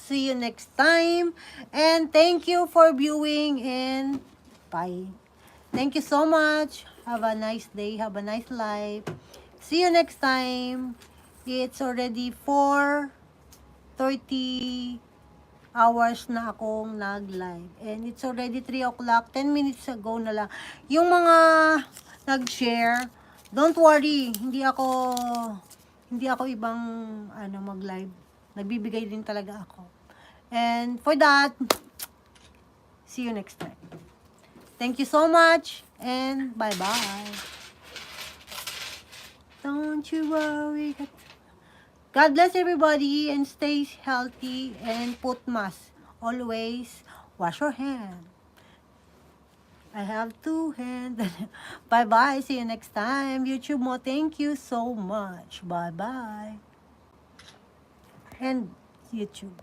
See you next time. And thank you for viewing and bye. Thank you so much. Have a nice day. Have a nice life. See you next time. It's already 4:30 hours na akong nag-live. And it's already 3 o'clock. 10 minutes ago na lang. Yung mga nag-share, don't worry. Hindi ako ibang mag-live. Nagbibigay din talaga ako. And for that, see you next time. Thank you so much and bye-bye. Don't you worry. God bless everybody and stay healthy and put mask. Always wash your hand. I have 2 hands. Bye-bye. See you next time. YouTube mo, thank you so much. Bye-bye. And YouTube.